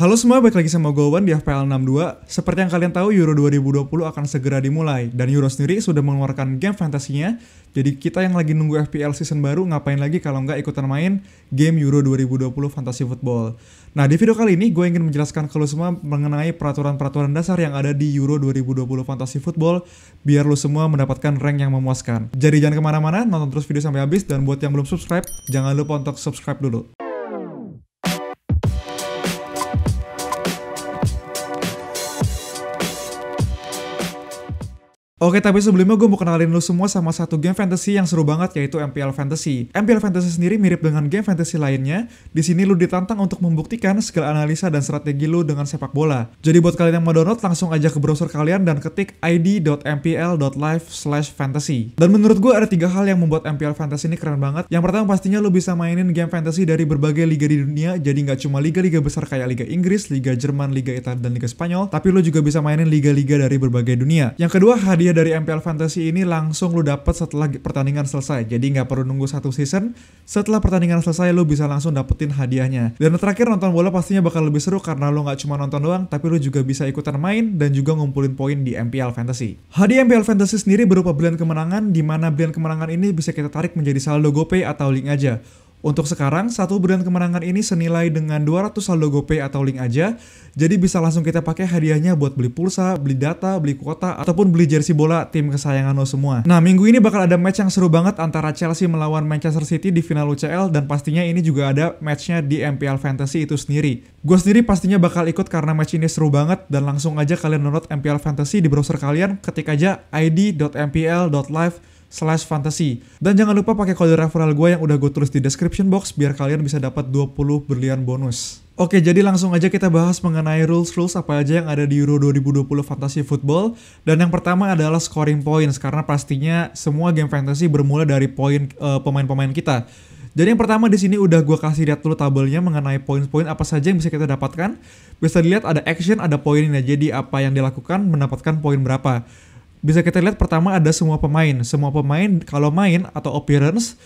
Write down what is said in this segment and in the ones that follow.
Halo semua, balik lagi sama gue Wan di FPL 62. Seperti yang kalian tahu, Euro 2020 akan segera dimulai. Dan Euro sendiri sudah mengeluarkan game fantasinya. Jadi kita yang lagi nunggu FPL season baru, ngapain lagi kalau nggak ikutan main game Euro 2020 Fantasy Football. Nah, di video kali ini gue ingin menjelaskan ke lo semua mengenai peraturan-peraturan dasar yang ada di Euro 2020 Fantasy Football, biar lo semua mendapatkan rank yang memuaskan. Jadi jangan kemana-mana, nonton terus video sampai habis. Dan buat yang belum subscribe, jangan lupa untuk subscribe dulu. Oke, tapi sebelumnya gue mau kenalin lu semua sama satu game fantasy yang seru banget, yaitu MPL Fantasy. MPL Fantasy sendiri mirip dengan game fantasy lainnya. Di sini lu ditantang untuk membuktikan skill analisa dan strategi lu dengan sepak bola. Jadi buat kalian yang mau download, langsung aja ke browser kalian dan ketik id.mpl.live/fantasy. Dan menurut gue ada 3 hal yang membuat MPL Fantasy ini keren banget. Yang pertama pastinya lu bisa mainin game fantasy dari berbagai liga di dunia. Jadi nggak cuma liga-liga besar kayak Liga Inggris, Liga Jerman, Liga Italia, dan Liga Spanyol, tapi lu juga bisa mainin liga-liga dari berbagai dunia. Yang kedua, hadiah dari MPL Fantasy ini langsung lu dapat setelah pertandingan selesai. Jadi nggak perlu nunggu satu season. Setelah pertandingan selesai lu bisa langsung dapetin hadiahnya. Dan terakhir, nonton bola pastinya bakal lebih seru karena lu nggak cuma nonton doang, tapi lu juga bisa ikutan main dan juga ngumpulin poin di MPL Fantasy. Hadiah MPL Fantasy sendiri berupa belian kemenangan, di mana belian kemenangan ini bisa kita tarik menjadi saldo GoPay atau link aja. Untuk sekarang, satu belian kemenangan ini senilai dengan 200 saldo GoPay atau link aja. Jadi bisa langsung kita pakai hadiahnya buat beli pulsa, beli data, beli kuota, ataupun beli jersey bola tim kesayangan lo semua. Nah, minggu ini bakal ada match yang seru banget antara Chelsea melawan Manchester City di final UCL. Dan pastinya ini juga ada matchnya di MPL Fantasy itu sendiri. Gue sendiri pastinya bakal ikut karena match ini seru banget. Dan langsung aja kalian download MPL Fantasy di browser kalian. Ketik aja id.mpl.live/fantasy. Dan jangan lupa pakai kode referral gue yang udah gue tulis di description box biar kalian bisa dapat 20 berlian bonus. Oke, jadi langsung aja kita bahas mengenai rules apa aja yang ada di Euro 2020 Fantasy Football. Dan yang pertama adalah scoring points, karena pastinya semua game fantasy bermula dari poin pemain-pemain kita. Jadi yang pertama di sini udah gue kasih lihat dulu tabelnya mengenai poin-poin apa saja yang bisa kita dapatkan. Bisa dilihat ada action, ada poinnya. Jadi apa yang dilakukan mendapatkan poin berapa. Bisa kita lihat pertama ada semua pemain. Semua pemain kalau main atau appearance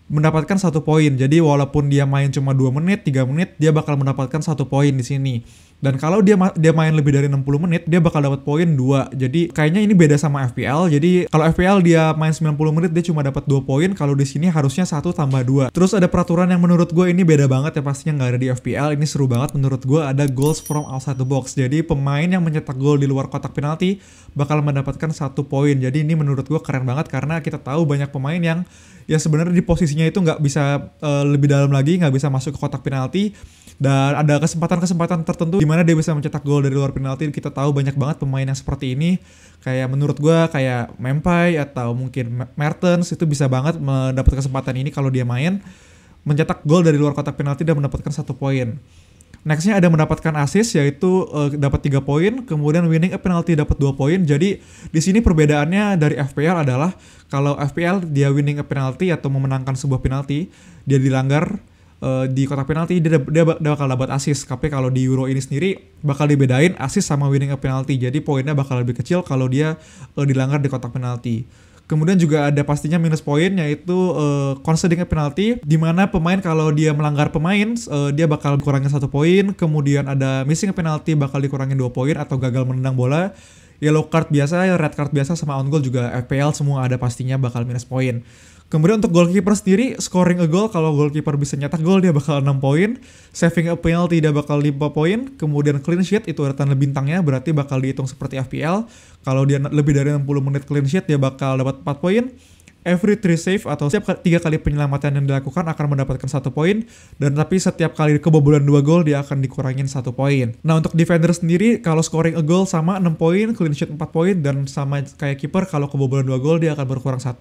mendapatkan 1 poin. Jadi walaupun dia main cuma 2 menit, 3 menit, dia bakal mendapatkan 1 poin di sini. Dan kalau dia main lebih dari 60 menit, dia bakal dapat poin 2. Jadi kayaknya ini beda sama FPL. Jadi kalau FPL dia main 90 menit dia cuma dapat 2 poin, kalau di sini harusnya 1 tambah 2. Terus ada peraturan yang menurut gue ini beda banget ya, pastinya nggak ada di FPL. Ini seru banget menurut gue, ada goals from outside the box. Jadi pemain yang mencetak gol di luar kotak penalti bakal mendapatkan 1 poin. Jadi ini menurut gue keren banget karena kita tahu banyak pemain yang ya sebenarnya di posisinya itu nggak bisa lebih dalam lagi, nggak bisa masuk ke kotak penalti. Dan ada kesempatan-kesempatan tertentu di mana dia bisa mencetak gol dari luar penalti. Kita tahu banyak banget pemain yang seperti ini. Kayak menurut gue kayak Memphis atau mungkin Mertens itu bisa banget mendapat kesempatan ini kalau dia main mencetak gol dari luar kotak penalti dan mendapatkan 1 poin. Nextnya ada mendapatkan assist, yaitu dapat 3 poin, kemudian winning a penalty dapat 2 poin. Jadi di sini perbedaannya dari FPL adalah kalau FPL dia winning a penalty atau memenangkan sebuah penalti, dia dilanggar di kotak penalti dia bakal dapat assist. Tapi kalau di Euro ini sendiri bakal dibedain assist sama winning a penalty. Jadi poinnya bakal lebih kecil kalau dia dilanggar di kotak penalti. Kemudian juga ada pastinya minus poin, yaitu conceding a penalty, di mana pemain kalau dia melanggar pemain dia bakal dikurangin 1 poin. Kemudian ada missing a penalty bakal dikurangin 2 poin atau gagal menendang bola. Yellow card biasa, red card biasa sama on goal juga FPL semua ada pastinya bakal minus poin. Kemudian untuk goalkeeper sendiri, scoring a goal, kalau goalkeeper bisa nyetak gol dia bakal 6 poin. Saving a penalty dia bakal 5 poin. Kemudian clean sheet itu ada tanda bintangnya, berarti bakal dihitung seperti FPL. Kalau dia lebih dari 60 menit clean sheet dia bakal dapat 4 poin. Every 3 save atau setiap 3 kali penyelamatan yang dilakukan akan mendapatkan 1 poin. Dan tapi setiap kali kebobolan 2 gol dia akan dikurangin 1 poin. Nah, untuk defender sendiri, kalau scoring a goal sama 6 poin, clean sheet 4 poin, dan sama kayak kiper kalau kebobolan 2 gol dia akan berkurang 1.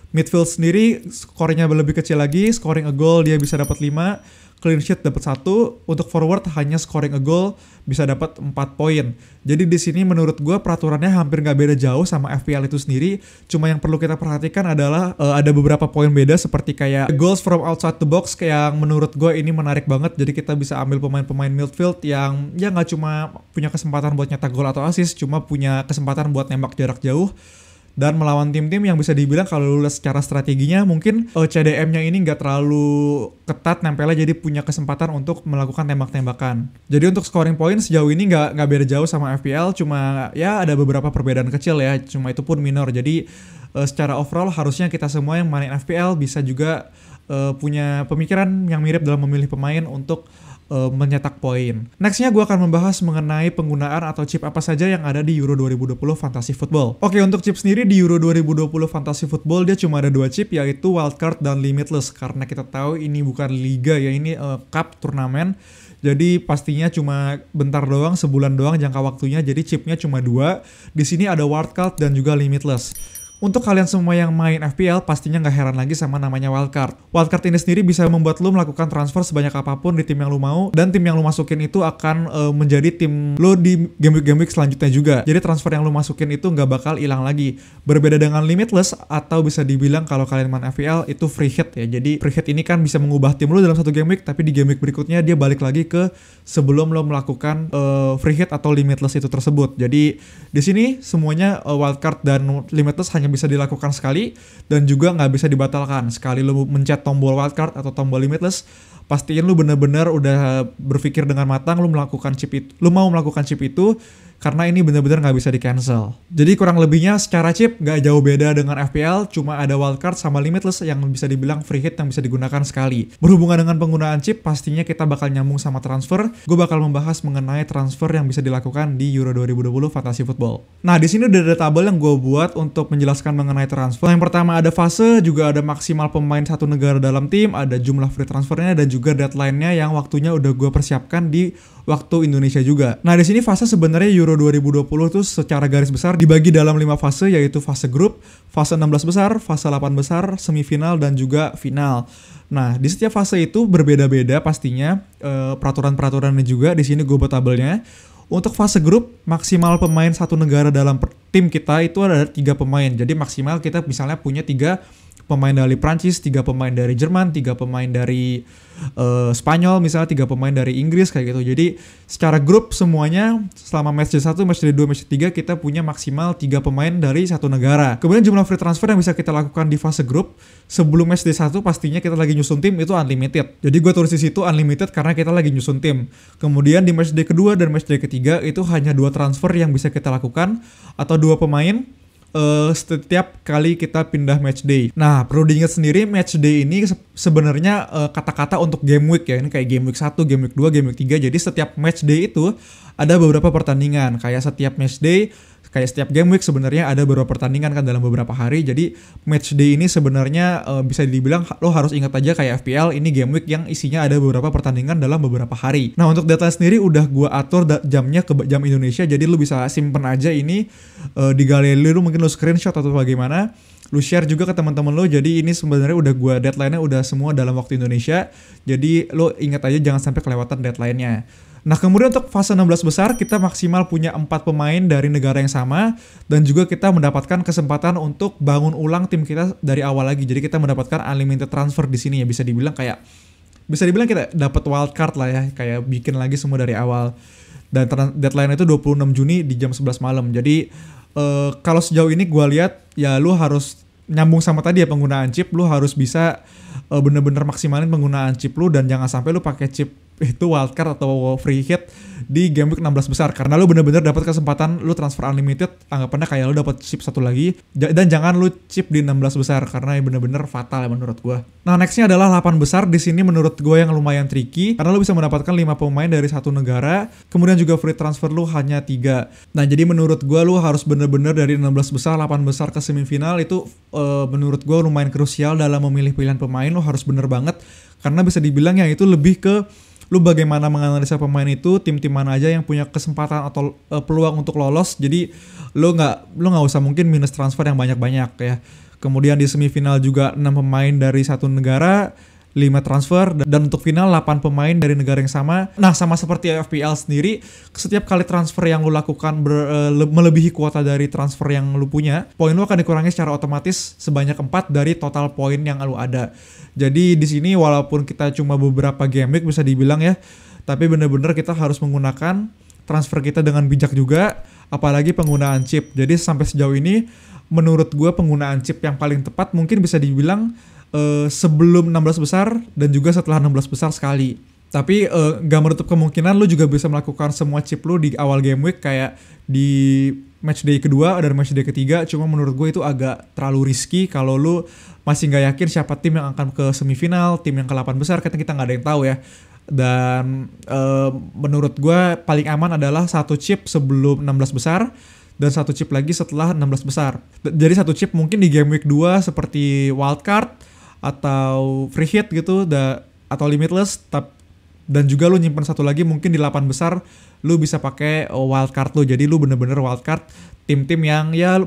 Midfield sendiri skornya lebih kecil lagi, scoring a goal dia bisa dapat 5, clean sheet dapat 1. Untuk forward hanya scoring a goal bisa dapat 4 poin. Jadi di sini menurut gue peraturannya hampir nggak beda jauh sama FPL itu sendiri. Cuma yang perlu kita perhatikan adalah ada beberapa poin beda seperti kayak goals from outside the box, kayak yang menurut gue ini menarik banget. Jadi kita bisa ambil pemain-pemain midfield yang ya nggak cuma punya kesempatan buat nyetak gol atau assist, cuma punya kesempatan buat nembak jarak jauh. dan melawan tim-tim yang bisa dibilang kalau lu lihat secara strateginya mungkin CDM-nya ini nggak terlalu ketat nempelnya, jadi punya kesempatan untuk melakukan tembak-tembakan. Jadi untuk scoring point sejauh ini nggak beda jauh sama FPL, cuma ya ada beberapa perbedaan kecil ya, cuma itu pun minor. Jadi secara overall harusnya kita semua yang main FPL bisa juga punya pemikiran yang mirip dalam memilih pemain untuk mencetak poin. Nextnya gue akan membahas mengenai penggunaan atau chip apa saja yang ada di Euro 2020 Fantasy Football. Oke, untuk chip sendiri di Euro 2020 Fantasy Football dia cuma ada 2 chip, yaitu Wildcard dan Limitless. Karena kita tahu ini bukan liga ya, ini cup turnamen. Jadi pastinya cuma bentar doang, sebulan doang jangka waktunya. Jadi chipnya cuma 2. Di sini ada Wildcard dan juga Limitless. Untuk kalian semua yang main FPL, pastinya nggak heran lagi sama namanya wildcard. Wildcard ini sendiri bisa membuat lo melakukan transfer sebanyak apapun di tim yang lo mau, dan tim yang lo masukin itu akan menjadi tim lo di game week selanjutnya juga. Jadi transfer yang lo masukin itu nggak bakal hilang lagi. Berbeda dengan Limitless, atau bisa dibilang kalau kalian main FPL itu free hit ya. Jadi free hit ini kan bisa mengubah tim lo dalam satu game week, tapi di game week berikutnya dia balik lagi ke sebelum lo melakukan free hit atau Limitless itu tersebut. Jadi di sini semuanya wildcard dan Limitless hanya bisa dilakukan sekali dan juga nggak bisa dibatalkan. Sekali lu mencet tombol wildcard atau tombol Limitless, pastiin lu bener-bener udah berpikir dengan matang lu mau melakukan chip itu, karena ini bener-bener nggak bisa di cancel. Jadi kurang lebihnya secara chip nggak jauh beda dengan FPL, cuma ada wildcard sama Limitless yang bisa dibilang free hit yang bisa digunakan sekali. Berhubungan dengan penggunaan chip, pastinya kita bakal nyambung sama transfer. Gue bakal membahas mengenai transfer yang bisa dilakukan di Euro 2020 Fantasy Football. Nah, di sini udah ada tabel yang gue buat untuk menjelaskan mengenai transfer. Yang pertama ada fase, juga ada maksimal pemain satu negara dalam tim, ada jumlah free transfernya, dan juga deadline-nya yang waktunya udah gue persiapkan di waktu Indonesia juga. Nah, di sini fase sebenarnya Euro 2020 tuh secara garis besar dibagi dalam 5 fase, yaitu fase grup, fase 16 besar, fase 8 besar, semifinal, dan juga final. Nah, di setiap fase itu berbeda-beda pastinya peraturan-peraturannya juga. Di sini gue buat tabelnya. Untuk fase grup, maksimal pemain satu negara dalam tim kita itu ada 3 pemain. Jadi maksimal kita misalnya punya 3 pemain dari Prancis, 3 pemain dari Jerman, 3 pemain dari Spanyol, misalnya 3 pemain dari Inggris kayak gitu. Jadi secara grup semuanya selama match day 1, match day 2, match day 3 kita punya maksimal 3 pemain dari satu negara. Kemudian jumlah free transfer yang bisa kita lakukan di fase grup sebelum match day 1 pastinya kita lagi nyusun tim itu unlimited. Jadi gue tulis di situ unlimited karena kita lagi nyusun tim. Kemudian di match day kedua dan match day ketiga itu hanya 2 transfer yang bisa kita lakukan atau 2 pemain setiap kali kita pindah match day. Nah, perlu diingat sendiri match day ini sebenarnya kata-kata untuk game week ya. Ini kayak game week 1, game week 2, game week 3. Jadi setiap match day itu ada beberapa pertandingan. Kayak setiap match day, kayak setiap game week sebenarnya ada beberapa pertandingan kan dalam beberapa hari. Jadi match day ini sebenarnya bisa dibilang lo harus ingat aja kayak FPL ini game week yang isinya ada beberapa pertandingan dalam beberapa hari. Nah, untuk data sendiri udah gua atur jamnya ke jam Indonesia. Jadi lo bisa simpen aja ini di galeri lo, mungkin lo screenshot atau bagaimana. Lu share juga ke teman-teman lo. Jadi ini sebenarnya udah gua deadline-nya udah semua dalam waktu Indonesia. Jadi lo ingat aja jangan sampai kelewatan deadline-nya. Nah, kemudian untuk fase 16 besar kita maksimal punya 4 pemain dari negara yang sama, dan juga kita mendapatkan kesempatan untuk bangun ulang tim kita dari awal lagi. Jadi kita mendapatkan unlimited transfer di sini ya, bisa dibilang kita dapat wild card lah ya, kayak bikin lagi semua dari awal. Dan deadline itu 26 Juni di jam 11 malam. Jadi kalau sejauh ini gue lihat ya lu harus nyambung sama tadi ya penggunaan chip, lu harus bisa bener-bener maksimalin penggunaan chip lu, dan jangan sampai lu pakai chip itu wildcard atau free hit di game week 16 besar, karena lu bener-bener dapat kesempatan lu transfer unlimited, anggapannya kayak lu dapat chip satu lagi, dan jangan lu chip di 16 besar karena bener-bener fatal ya menurut gua. Nah, nextnya adalah 8 besar. Di sini menurut gua yang lumayan tricky karena lu bisa mendapatkan 5 pemain dari satu negara, kemudian juga free transfer lu hanya 3. Nah, jadi menurut gua lu harus bener-bener dari 16 besar, 8 besar ke semifinal itu menurut gua lumayan krusial dalam memilih pilihan pemain. Lu harus bener banget karena bisa dibilang ya itu lebih ke lu bagaimana menganalisa pemain itu, tim-tim mana aja yang punya kesempatan atau peluang untuk lolos. Jadi lu nggak usah mungkin minus transfer yang banyak-banyak ya. Kemudian di semifinal juga 6 pemain dari satu negara, 5 transfer, dan untuk final 8 pemain dari negara yang sama. Nah, sama seperti FPL sendiri, setiap kali transfer yang lu lakukan melebihi kuota dari transfer yang lu punya, poin lu akan dikurangi secara otomatis sebanyak 4 dari total poin yang lu ada. Jadi di sini walaupun kita cuma beberapa game week bisa dibilang ya, tapi bener-bener kita harus menggunakan transfer kita dengan bijak juga apalagi penggunaan chip. Jadi sampai sejauh ini menurut gue penggunaan chip yang paling tepat mungkin bisa dibilang sebelum 16 besar dan juga setelah 16 besar sekali. Tapi gak menutup kemungkinan lu juga bisa melakukan semua chip lu di awal game week kayak di match day kedua dan match day ketiga. Cuma menurut gue itu agak terlalu risky kalau lu masih gak yakin siapa tim yang akan ke semifinal, tim yang ke-8 besar, karena kita gak ada yang tahu ya. Dan menurut gue paling aman adalah satu chip sebelum 16 besar dan satu chip lagi setelah 16 besar. Jadi satu chip mungkin di game week 2 seperti wildcard atau free hit gitu atau limitless, dan juga lu nyimpen satu lagi mungkin di 8 besar lu bisa pakai wildcard lu. Jadi lu bener-bener wildcard tim-tim yang ya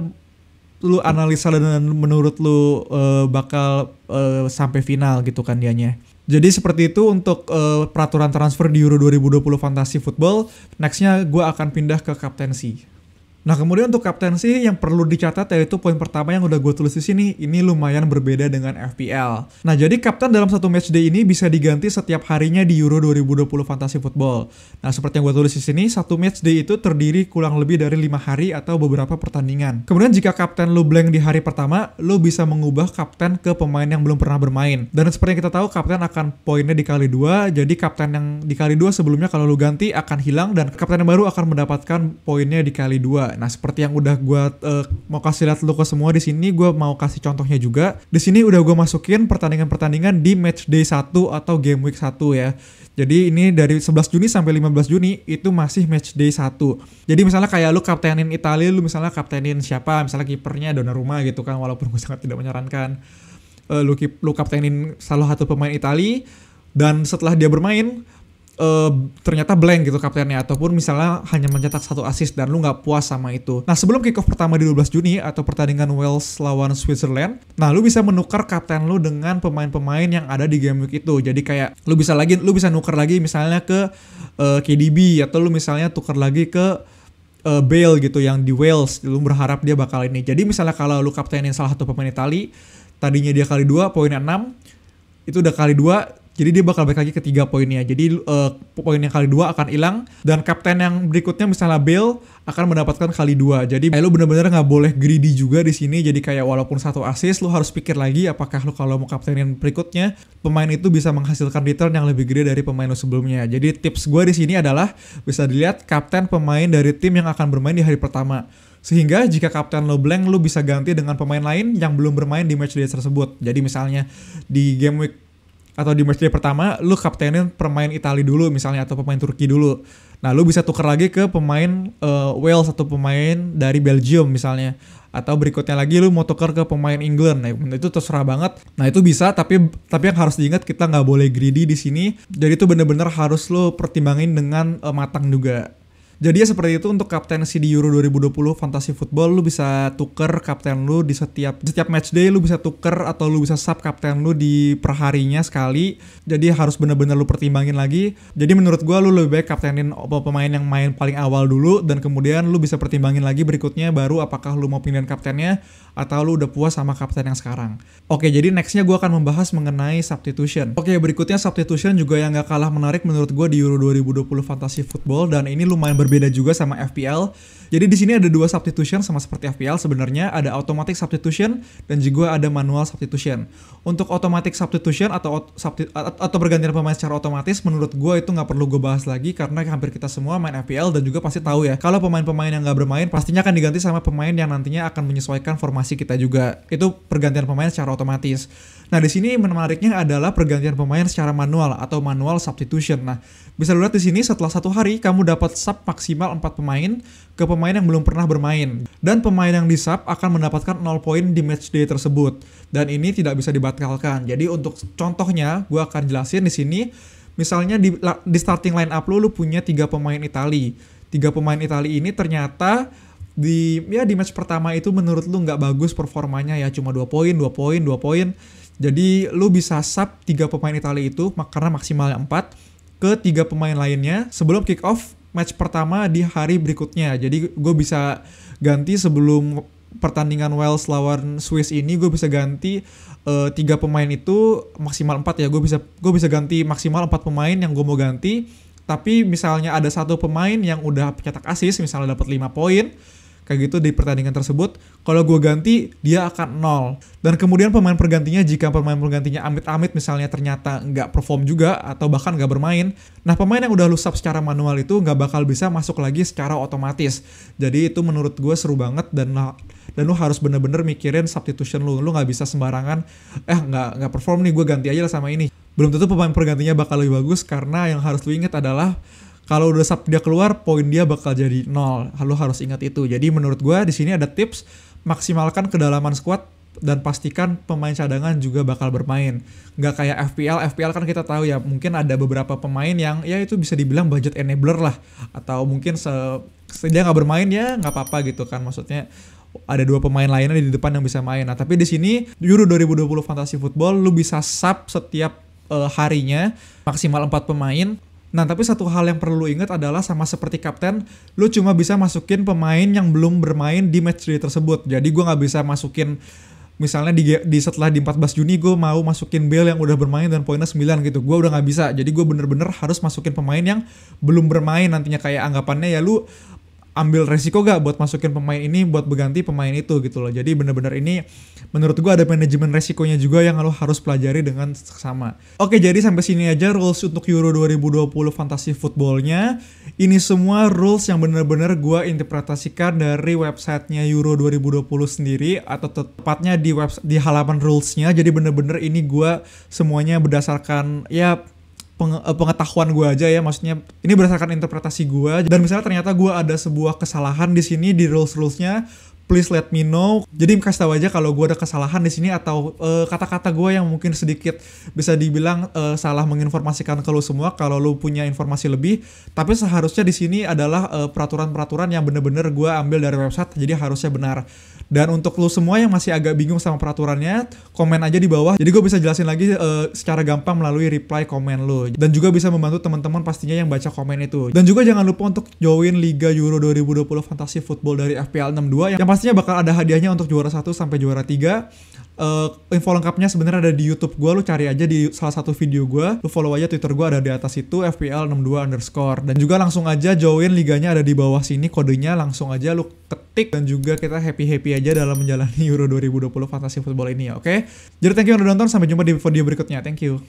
lu analisa dan menurut lu bakal sampai final gitu kan dianya. Jadi seperti itu untuk peraturan transfer di Euro 2020 Fantasy Football. Nextnya gue akan pindah ke kaptensi. Nah kemudian untuk kaptensi yang perlu dicatat yaitu poin pertama yang udah gue tulis di sini, ini lumayan berbeda dengan FPL. Nah jadi kapten dalam satu match day ini bisa diganti setiap harinya di Euro 2020 Fantasy Football. Nah seperti yang gue tulis di sini, satu match day itu terdiri kurang lebih dari 5 hari atau beberapa pertandingan. Kemudian jika kapten lu blank di hari pertama, lu bisa mengubah kapten ke pemain yang belum pernah bermain. Dan seperti yang kita tahu, kapten akan poinnya dikali 2, jadi kapten yang dikali 2 sebelumnya kalau lu ganti akan hilang dan kapten yang baru akan mendapatkan poinnya dikali 2. Nah, seperti yang udah gue mau kasih lihat lu ke semua di sini, gue mau kasih contohnya juga. Di sini udah gue masukin pertandingan-pertandingan di match day 1 atau game week 1 ya. Jadi ini dari 11 Juni sampai 15 Juni itu masih match day 1. Jadi misalnya kayak lu kaptenin Italia, lu misalnya kaptenin siapa, misalnya kipernya Donnarumma gitu kan, walaupun gue sangat tidak menyarankan. Lu kaptenin salah satu pemain Italia dan setelah dia bermain ternyata blank gitu kaptennya, ataupun misalnya hanya mencetak 1 assist dan lu nggak puas sama itu. Nah sebelum kick off pertama di 12 Juni atau pertandingan Wales lawan Switzerland, nah lu bisa menukar kapten lu dengan pemain-pemain yang ada di game week itu. Jadi kayak lu bisa nukar lagi misalnya ke KDB, atau lu misalnya tukar lagi ke Bale gitu yang di Wales, lu berharap dia bakal ini. Jadi misalnya kalau lu kaptenin salah satu pemain Italia, tadinya dia kali 2 poinnya 6, itu udah kali 2, jadi dia bakal balik lagi ke 3 poinnya. Jadi poin yang kali 2 akan hilang, dan kapten yang berikutnya misalnya Bale akan mendapatkan kali 2. Jadi lu bener-bener nggak boleh greedy juga di sini. Jadi kayak walaupun 1 assist, lu harus pikir lagi apakah lu kalau mau kaptenin berikutnya pemain itu bisa menghasilkan return yang lebih gede dari pemain lu sebelumnya. Jadi tips gue di sini adalah bisa dilihat kapten pemain dari tim yang akan bermain di hari pertama. Sehingga jika kapten lo blank, lo bisa ganti dengan pemain lain yang belum bermain di match day tersebut. Jadi misalnya di game week atau di match day pertama, lu kaptenin pemain Italia dulu misalnya, atau pemain Turki dulu. Nah, lu bisa tukar lagi ke pemain Wales atau pemain dari Belgium misalnya. Atau berikutnya lagi lu mau tukar ke pemain England. Nah, itu terserah banget. Nah, itu bisa, tapi yang harus diingat kita nggak boleh greedy di sini. Jadi itu bener-bener harus lu pertimbangin dengan matang juga. Jadi ya seperti itu untuk kaptensi di Euro 2020 Fantasy Football. Lu bisa tuker kapten lu di setiap match day, lu bisa tuker atau lu bisa sub kapten lu di perharinya sekali. Jadi harus bener-bener lu pertimbangin lagi. Jadi menurut gua lu lebih baik kaptenin pemain yang main paling awal dulu, dan kemudian lu bisa pertimbangin lagi berikutnya baru apakah lu mau pindahin kaptennya atau lu udah puas sama kapten yang sekarang. Oke, jadi nextnya gua akan membahas mengenai substitution. Oke, berikutnya substitution juga yang gak kalah menarik menurut gua di Euro 2020 Fantasy Football, dan ini lumayan beda juga sama FPL. Jadi di sini ada 2 substitution sama seperti FPL sebenarnya, ada automatic substitution dan juga ada manual substitution. Untuk automatic substitution atau pergantian pemain secara otomatis, menurut gue itu nggak perlu gue bahas lagi karena hampir kita semua main FPL dan juga pasti tahu ya kalau pemain-pemain yang nggak bermain pastinya akan diganti sama pemain yang nantinya akan menyesuaikan formasi kita juga. Itu pergantian pemain secara otomatis. Nah di sini menariknya adalah pergantian pemain secara manual atau manual substitution. Nah bisa lihat di sini setelah 1 hari kamu dapat sub maksimal 4 pemain ke pemain yang belum pernah bermain, dan pemain yang di sub akan mendapatkan 0 poin di match day tersebut, dan ini tidak bisa dibatalkan. Jadi untuk contohnya gue akan jelasin di sini. Misalnya di starting line up lu punya 3 pemain Italia. 3 pemain Italia ini ternyata di match pertama itu menurut lu nggak bagus performanya ya, cuma 2 poin. Jadi lu bisa sub 3 pemain Italia itu karena maksimalnya 4 ke 3 pemain lainnya sebelum kick off match pertama di hari berikutnya. Jadi gue bisa ganti sebelum pertandingan Wales lawan Swiss ini, gue bisa ganti 3 pemain itu maksimal 4 ya. Gue bisa ganti maksimal 4 pemain yang gue mau ganti tapi misalnya ada satu pemain yang udah cetak assist, misalnya dapat 5 poin, kayak gitu di pertandingan tersebut, kalau gue ganti, dia akan 0. Dan kemudian pemain pergantinya, jika pemain pergantinya amit-amit misalnya ternyata nggak perform juga, atau bahkan nggak bermain, nah pemain yang udah lu sub secara manual itu nggak bakal bisa masuk lagi secara otomatis. Jadi itu menurut gue seru banget, dan lu harus bener-bener mikirin substitution lu nggak bisa sembarangan, nggak perform nih, gue ganti aja lah sama ini. Belum tentu pemain pergantinya bakal lebih bagus, karena yang harus lu ingat adalah kalau udah sub dia keluar, poin dia bakal jadi 0. Lu harus ingat itu. Jadi menurut gue di sini ada tips, maksimalkan kedalaman squad dan pastikan pemain cadangan juga bakal bermain. Nggak kayak FPL kan kita tahu ya, mungkin ada beberapa pemain yang ya itu bisa dibilang budget enabler lah, atau mungkin dia nggak bermain ya nggak apa-apa gitu kan, maksudnya ada 2 pemain lainnya di depan yang bisa main. Nah tapi di sini Euro 2020 Fantasy Football lu bisa sub setiap harinya maksimal 4 pemain. Nah tapi satu hal yang perlu ingat adalah sama seperti kapten, lu cuma bisa masukin pemain yang belum bermain di matchday tersebut. Jadi gue nggak bisa masukin misalnya setelah di 14 Juni gue mau masukin Bale yang udah bermain dan poinnya 9 gitu. Gue udah nggak bisa. Jadi gue bener-bener harus masukin pemain yang belum bermain nantinya, kayak anggapannya ya lu ambil resiko gak buat masukin pemain ini buat berganti pemain itu gitu loh. Jadi bener-bener ini menurut gue ada manajemen resikonya juga yang lo harus pelajari dengan seksama. Oke, jadi sampai sini aja rules untuk Euro 2020 Fantasy Footballnya. Ini semua rules yang bener-bener gue interpretasikan dari websitenya Euro 2020 sendiri, atau tepatnya di halaman rulesnya. Jadi bener-bener ini gue semuanya berdasarkan ya pengetahuan gue aja ya, maksudnya ini berdasarkan interpretasi gue. Dan misalnya ternyata gue ada sebuah kesalahan di sini di rulesnya, please let me know. Jadi kasih tahu aja kalau gue ada kesalahan di sini, atau kata-kata gue yang mungkin sedikit bisa dibilang salah menginformasikan ke lu semua. Kalau lu punya informasi lebih, tapi seharusnya di sini adalah peraturan-peraturan yang bener-bener gue ambil dari website, jadi harusnya benar. Dan untuk lu semua yang masih agak bingung sama peraturannya, komen aja di bawah. Jadi gue bisa jelasin lagi secara gampang melalui reply komen lu. Dan juga bisa membantu teman-teman pastinya yang baca komen itu. Dan juga jangan lupa untuk join Liga Euro 2020 Fantasy Football dari FPL 62 yang pastinya bakal ada hadiahnya untuk juara 1 sampai juara 3. Info lengkapnya sebenarnya ada di YouTube gue, lu cari aja di salah satu video gue, lu follow aja Twitter gue, ada di atas itu FPL62_. Dan juga langsung aja join liganya, ada di bawah sini kodenya, langsung aja lu ketik. Dan juga kita happy aja dalam menjalani Euro 2020 Fantasy Football ini ya, oke? Jadi thank you udah nonton, sampai jumpa di video berikutnya, thank you.